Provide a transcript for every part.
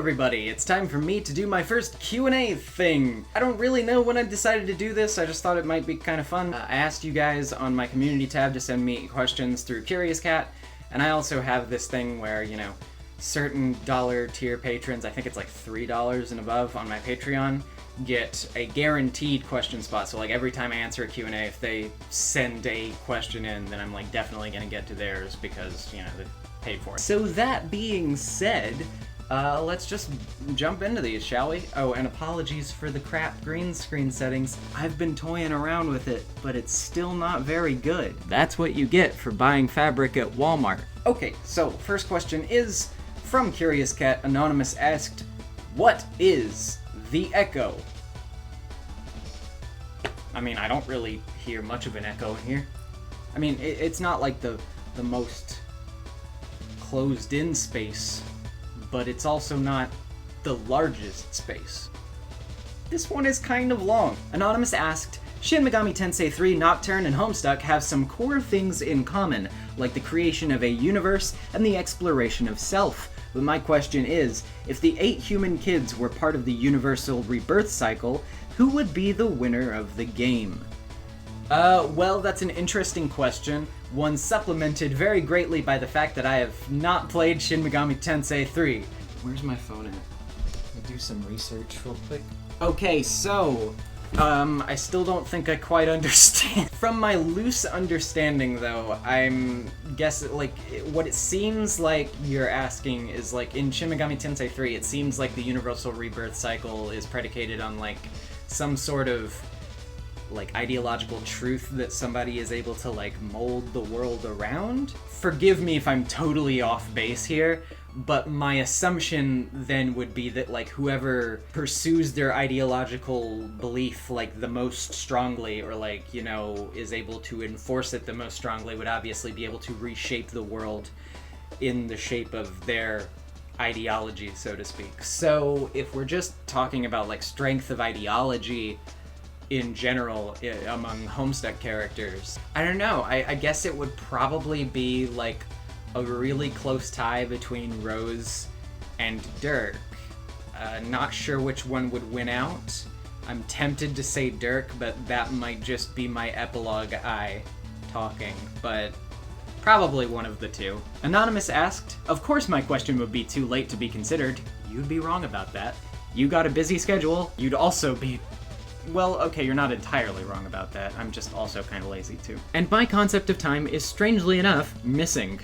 everybody, it's time for me to do my first Q&A thing. I don't really know when I decided to do this, I just thought it might be kind of fun. I asked you guys on my community tab to send me questions through Curious Cat, and I also have this thing where, you know, certain dollar tier patrons, I think it's like $3 and above on my Patreon, get a guaranteed question spot. So like every time I answer a Q&A, if they send a question in, then I'm like definitely gonna get to theirs because, you know, they paid for it. So that being said, let's just jump into these, shall we? Oh, and apologies for the crap green screen settings. I've been toying around with it, but it's still not very good. That's what you get for buying fabric at Walmart. Okay, so first question is from Curious Cat. Anonymous asked, what is the echo? I mean, I don't really hear much of an echo in here. I mean, it's not like the most closed-in space, but it's also not the largest space. This one is kind of long. Anonymous asked, Shin Megami Tensei 3, Nocturne, and Homestuck have some core things in common, like the creation of a universe and the exploration of self. But my question is, if the 8 human kids were part of the universal rebirth cycle, who would be the winner of the game? Well, that's an interesting question, one supplemented very greatly by the fact that I have not played Shin Megami Tensei 3. Where's my phone at? Let me do some research real quick. Okay, so, I still don't think I quite understand. From my loose understanding, though, I'm guessing, like, what it seems like you're asking is, like, in Shin Megami Tensei 3, it seems like the universal rebirth cycle is predicated on, like, some sort of like ideological truth that somebody is able to like mold the world around. Forgive me if I'm totally off base here, but my assumption then would be that like whoever pursues their ideological belief like the most strongly, or like, you know, is able to enforce it the most strongly, would obviously be able to reshape the world in the shape of their ideology, so to speak. So if we're just talking about like strength of ideology in general among Homestuck characters, I don't know, I guess it would probably be like a really close tie between Rose and Dirk. Not sure which one would win out. I'm tempted to say Dirk, but that might just be my epilogue eye talking, but probably one of the two. Anonymous asked, of course my question would be too late to be considered. You'd be wrong about that. You got a busy schedule. You'd also be... Well, okay, you're not entirely wrong about that. I'm just also kind of lazy, too. And my concept of time is, strangely enough, missing.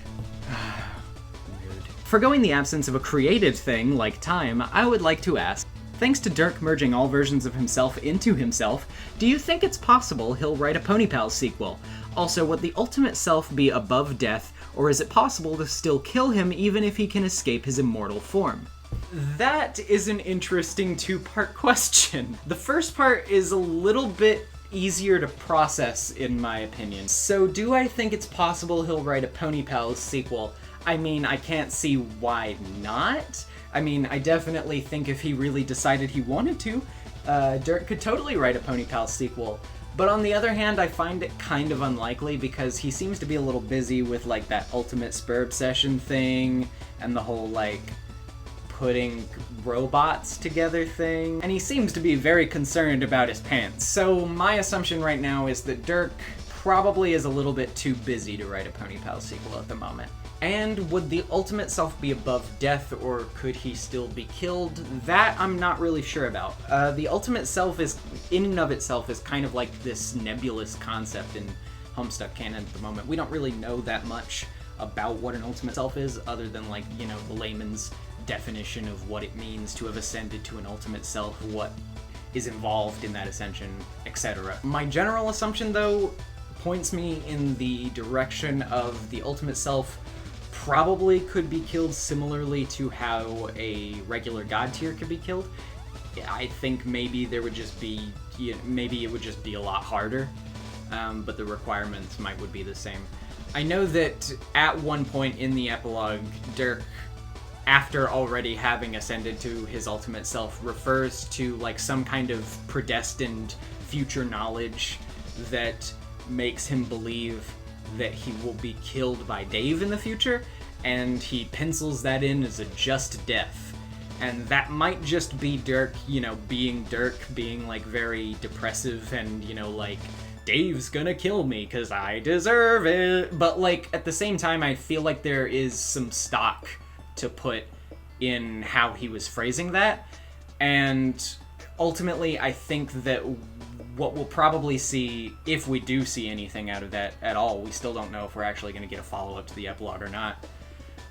Weird. Forgoing the absence of a created thing, like time, I would like to ask, thanks to Dirk merging all versions of himself into himself, do you think it's possible he'll write a Pony Pals sequel? Also, would the ultimate self be above death, or is it possible to still kill him even if he can escape his immortal form? That is an interesting two-part question. The first part is a little bit easier to process, in my opinion. So do I think it's possible he'll write a Pony Pals sequel? I mean, I can't see why not. I mean, I definitely think if he really decided he wanted to, Dirk could totally write a Pony Pals sequel. But on the other hand, I find it kind of unlikely because he seems to be a little busy with, like, that ultimate spur obsession thing and the whole, like, putting robots together thing, and he seems to be very concerned about his pants. So my assumption right now is that Dirk probably is a little bit too busy to write a Pony Pals sequel at the moment. And would the ultimate self be above death, or could he still be killed? That I'm not really sure about. The ultimate self is, in and of itself, is kind of like this nebulous concept in Homestuck canon at the moment. We don't really know that much about what an ultimate self is, other than, like, you know, the layman's definition of what it means to have ascended to an ultimate self, what is involved in that ascension, etc. My general assumption, though, points me in the direction of the ultimate self probably could be killed similarly to how a regular god tier could be killed. I think maybe there would just be, maybe it would just be a lot harder, but the requirements would be the same. I know that at one point in the epilogue, Dirk, after already having ascended to his ultimate self, refers to like some kind of predestined future knowledge that makes him believe that he will be killed by Dave in the future, and he pencils that in as a just death. And that might just be Dirk, you know, being Dirk, being like very depressive and, you know, like, Dave's gonna kill me because I deserve it. But like at the same time, I feel like there is some stock to put in how he was phrasing that. And ultimately, I think that what we'll probably see, if we do see anything out of that at all, we still don't know if we're actually going to get a follow-up to the epilogue or not,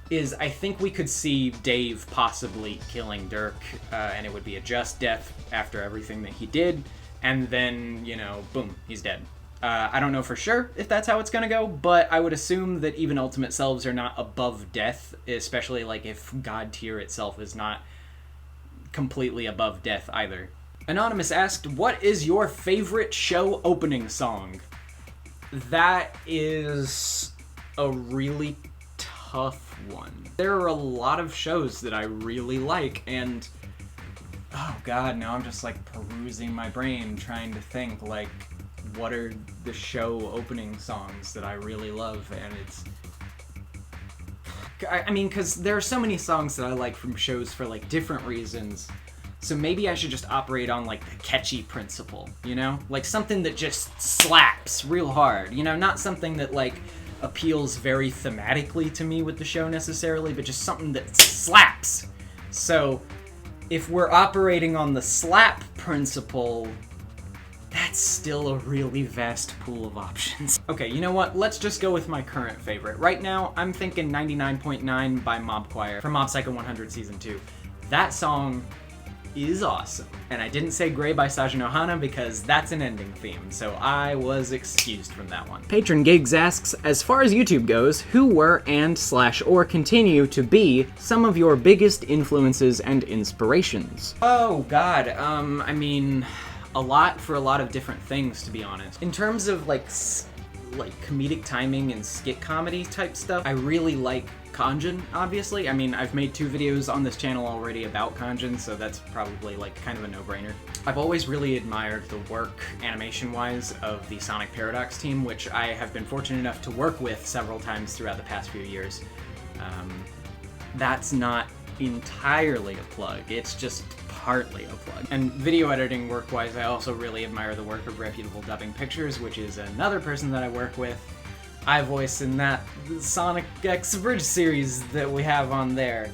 is I think we could see Dave possibly killing Dirk, and it would be a just death after everything that he did, and then, you know, boom, he's dead. I don't know for sure if that's how it's going to go, but I would assume that even Ultimate Selves are not above death, especially like if God Tier itself is not completely above death either. Anonymous asked, what is your favorite show opening song? That is a really tough one. There are a lot of shows that I really like, and oh god, now I'm just like perusing my brain trying to think like what are the show opening songs that I really love, and it's I mean, because there are so many songs that I like from shows for like different reasons. So maybe I should just operate on, like, the catchy principle, you know? Like, something that just slaps real hard, you know? Not something that, like, appeals very thematically to me with the show necessarily, but just something that slaps. So, if we're operating on the slap principle, that's still a really vast pool of options. Okay, you know what? Let's just go with my current favorite. Right now, I'm thinking 99.9 by Mob Choir from Mob Psycho 100 Season 2. That song is awesome. And I didn't say Grey by Sajin Ohana because that's an ending theme, so I was excused from that one. Patron Gigs asks, as far as YouTube goes, who were and/or continue to be some of your biggest influences and inspirations? Oh god, I mean, a lot for a lot of different things, to be honest. In terms of like comedic timing and skit comedy type stuff, I really like Kanjin, obviously. I mean, I've made 2 videos on this channel already about Kanjin, so that's probably like kind of a no-brainer. I've always really admired the work, animation-wise, of the Sonic Paradox team, which I have been fortunate enough to work with several times throughout the past few years. That's not entirely a plug, it's just partly a plug. And video editing work-wise, I also really admire the work of Reputable Dubbing Pictures, which is another person that I work with. I voice in that Sonic X Bridge series that we have on there.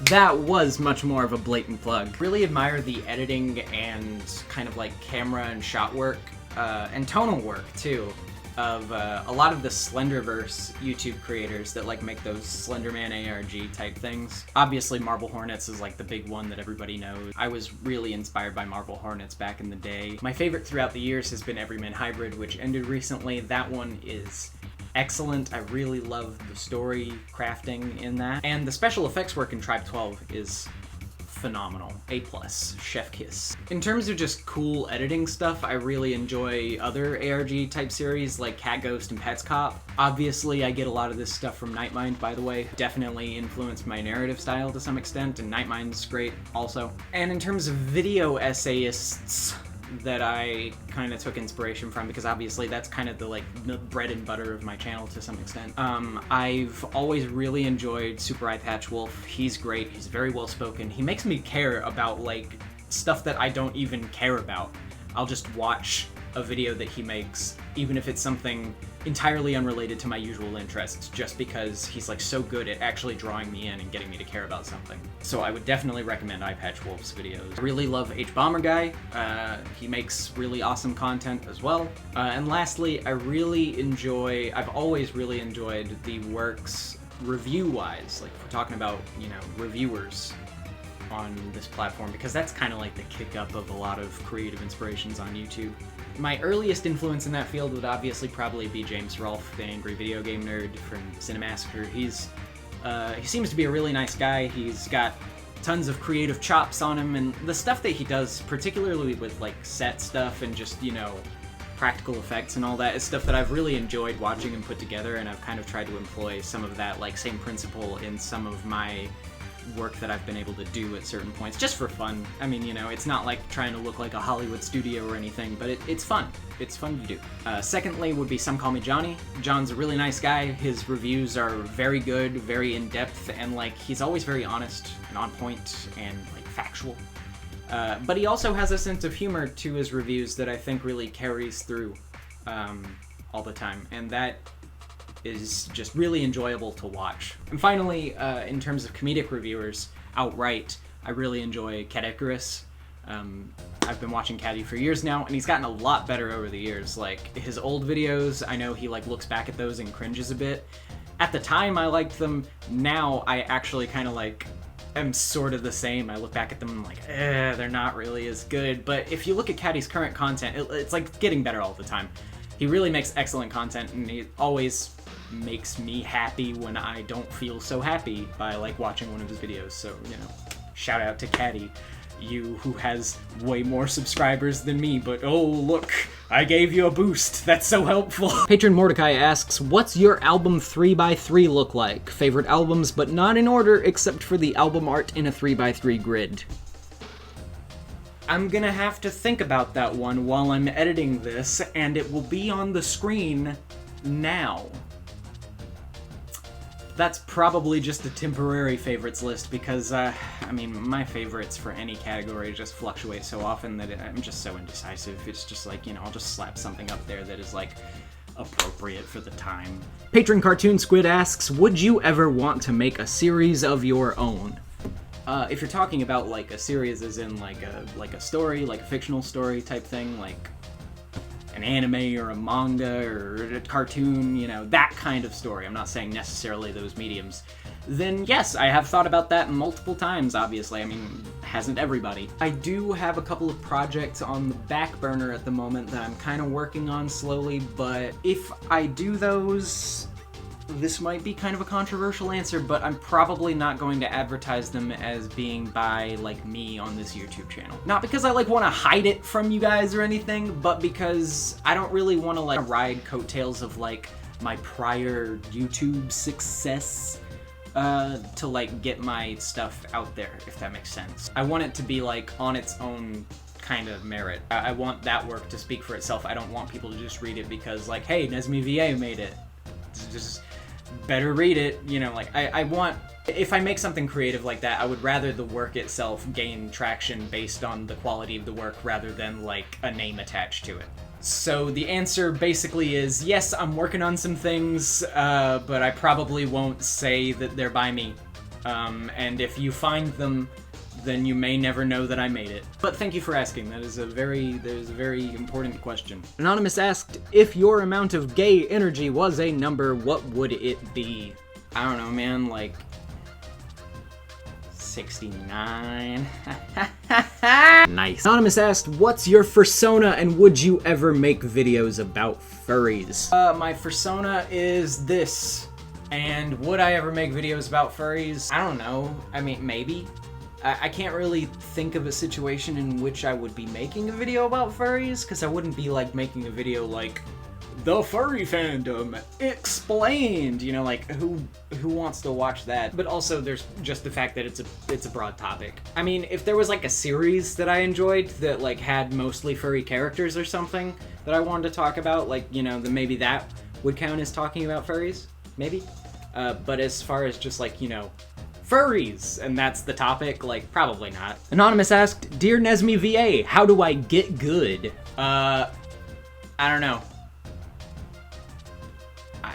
That was much more of a blatant plug. Really admire the editing and kind of like camera and shot work, and tonal work too, of a lot of the Slenderverse YouTube creators that like make those Slenderman ARG type things. Obviously Marble Hornets is like the big one that everybody knows. I was really inspired by Marble Hornets back in the day. My favorite throughout the years has been Everyman Hybrid, which ended recently. That one is excellent. I really love the story crafting in that. And the special effects work in Tribe 12 is phenomenal. A+, chef kiss. In terms of just cool editing stuff, I really enjoy other ARG type series like Cat Ghost and Pets Cop. Obviously, I get a lot of this stuff from Nightmind, by the way. Definitely influenced my narrative style to some extent, and Nightmind's great also. And in terms of video essayists that I kind of took inspiration from, because obviously that's kind of the bread and butter of my channel to some extent. I've always really enjoyed Super Eye Patch Wolf. He's great, he's very well spoken. He makes me care about like stuff that I don't even care about. I'll just watch a video that he makes, even if it's something entirely unrelated to my usual interests, just because he's like so good at actually drawing me in and getting me to care about something. So I would definitely recommend Eye Patch Wolf's videos. I really love H-Bomber Guy. He makes really awesome content as well. And lastly, I've always really enjoyed the works review-wise, like if we're talking about, you know, reviewers on this platform, because that's kind of like the kick-up of a lot of creative inspirations on YouTube. My earliest influence in that field would obviously probably be James Rolfe, the Angry Video Game Nerd from Cinemassacre. He seems to be a really nice guy. He's got tons of creative chops on him, and the stuff that he does, particularly with like set stuff and just, you know, practical effects and all that, is stuff that I've really enjoyed watching him put together, and I've kind of tried to employ some of that like same principle in some of my work that I've been able to do at certain points, just for fun. I mean, you know, it's not like trying to look like a Hollywood studio or anything, but it's fun. It's fun to do. Secondly would be Some Call Me Johnny. John's a really nice guy. His reviews are very good, very in-depth, and like he's always very honest and on point and like factual. But he also has a sense of humor to his reviews that I think really carries through all the time, and that is just really enjoyable to watch. And finally, in terms of comedic reviewers, outright, I really enjoy Cat Icarus. I've been watching Catty for years now, and he's gotten a lot better over the years. Like, his old videos, I know he like looks back at those and cringes a bit. At the time, I liked them. Now, I actually kind of like am sort of the same. I look back at them and I'm like, they're not really as good. But if you look at Catty's current content, it's like getting better all the time. He really makes excellent content, and he always makes me happy when I don't feel so happy by like watching one of his videos. So, you know, shout out to Catty, you who has way more subscribers than me, but oh look, I gave you a boost. That's so helpful. Patron Mordecai asks, what's your album 3x3 look like? Favorite albums, but not in order except for the album art in a 3x3 grid. I'm gonna have to think about that one while I'm editing this, and it will be on the screen now. That's probably just a temporary favorites list because, I mean, my favorites for any category just fluctuate so often that I'm just so indecisive. It's just like, you know, I'll just slap something up there that is, like, appropriate for the time. Patron Cartoon Squid asks, would you ever want to make a series of your own? If you're talking about, like, a series as in, like a story, like a fictional story type thing, like an anime or a manga or a cartoon, you know, that kind of story, I'm not saying necessarily those mediums, then yes, I have thought about that multiple times, obviously. I mean, hasn't everybody? I do have a couple of projects on the back burner at the moment that I'm kind of working on slowly, but if I do those, this might be kind of a controversial answer, but I'm probably not going to advertise them as being by, like, me on this YouTube channel. Not because I, like, want to hide it from you guys or anything, but because I don't really want to, like, ride coattails of, like, my prior YouTube success to, like, get my stuff out there, if that makes sense. I want it to be, like, on its own kind of merit. I want that work to speak for itself. I don't want people to just read it because, like, hey, NezumiVA made it. Just better read it, you know, like, I want, if I make something creative like that, I would rather the work itself gain traction based on the quality of the work rather than, like, a name attached to it. So the answer basically is, yes, I'm working on some things, but I probably won't say that they're by me. And if you find them, then you may never know that I made it. But thank you for asking. That is a very important question. Anonymous asked, if your amount of gay energy was a number, what would it be? I don't know, man, like 69. Nice. Anonymous asked, what's your fursona and would you ever make videos about furries? My fursona is this. And would I ever make videos about furries? I don't know. I mean, maybe. I can't really think of a situation in which I would be making a video about furries, because I wouldn't be, like, making a video like, the furry fandom explained, you know, like, who wants to watch that? But also, there's just the fact that it's a broad topic. I mean, if there was, like, a series that I enjoyed that, like, had mostly furry characters or something that I wanted to talk about, like, you know, then maybe that would count as talking about furries, maybe? But as far as just, like, you know, furries, and that's the topic, like, probably not. Anonymous asked, Dear NezumiVA, how do I get good? I don't know.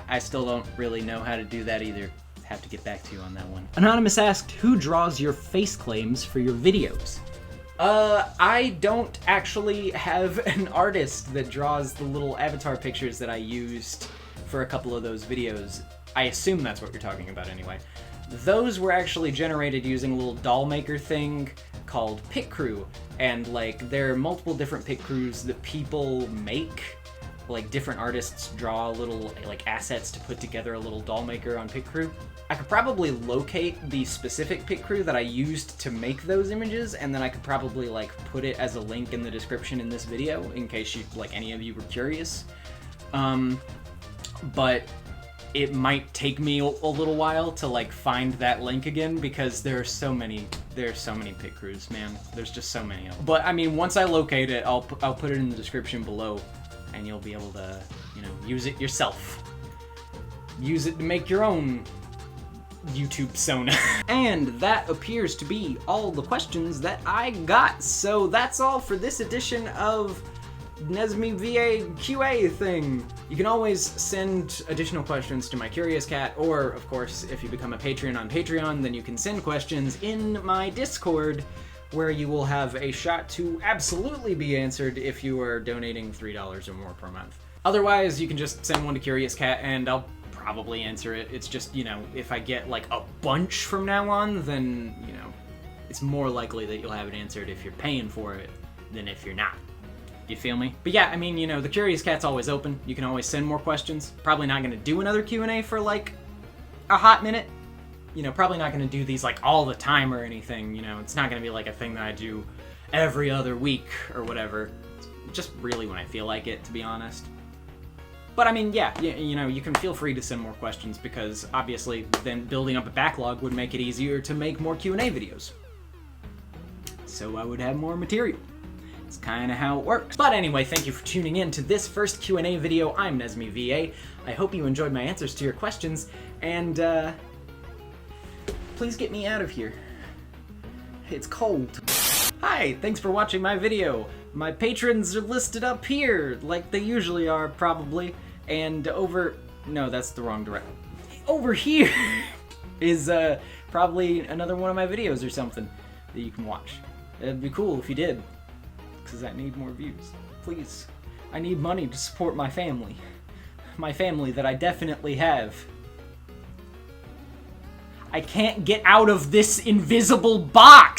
I still don't really know how to do that either. Have to get back to you on that one. Anonymous asked, who draws your face claims for your videos? I don't actually have an artist that draws the little avatar pictures that I used for a couple of those videos. I assume that's what you're talking about anyway. Those were actually generated using a little doll maker thing called Pit Crew, and, like, there are multiple different pit crews that people make. Like, different artists draw little, like, assets to put together a little doll maker on Pit Crew. I could probably locate the specific Pit Crew that I used to make those images, and then I could probably, like, put it as a link in the description in this video, in case you, like, any of you were curious. But it might take me a little while to like find that link again, because there's so many pit crews, man. There's just so many of them. But I mean, once I locate it, I'll put it in the description below, and you'll be able to, you know, use it yourself. Use it to make your own YouTube Sona. And that appears to be all the questions that I got. So that's all for this edition of NezumiVA QA thing. You can always send additional questions to my Curious Cat, or of course, if you become a patron on Patreon, then you can send questions in my Discord, where you will have a shot to absolutely be answered if you are donating $3 or more per month. Otherwise, you can just send one to Curious Cat and I'll probably answer it. It's just, you know, if I get like a bunch from now on, then, you know, it's more likely that you'll have it answered if you're paying for it than if you're not. You feel me? But yeah, I mean, you know, the Curious Cat's always open. You can always send more questions. Probably not gonna do another Q&A for like a hot minute. You know, probably not gonna do these like all the time or anything. You know, it's not gonna be like a thing that I do every other week or whatever. It's just really when I feel like it, to be honest. But I mean, yeah, you know, you can feel free to send more questions, because obviously then building up a backlog would make it easier to make more Q&A videos. So I would have more material. It's kind of how it works. But anyway, thank you for tuning in to this first Q&A video. I'm NezumiVA. I hope you enjoyed my answers to your questions, and please get me out of here. It's cold. Hi, thanks for watching my video. My patrons are listed up here, like they usually are, probably. And no, that's the wrong direction. Over here is probably another one of my videos or something that you can watch. It'd be cool if you did, because I need more views. Please. I need money to support my family. My family that I definitely have. I can't get out of this invisible box!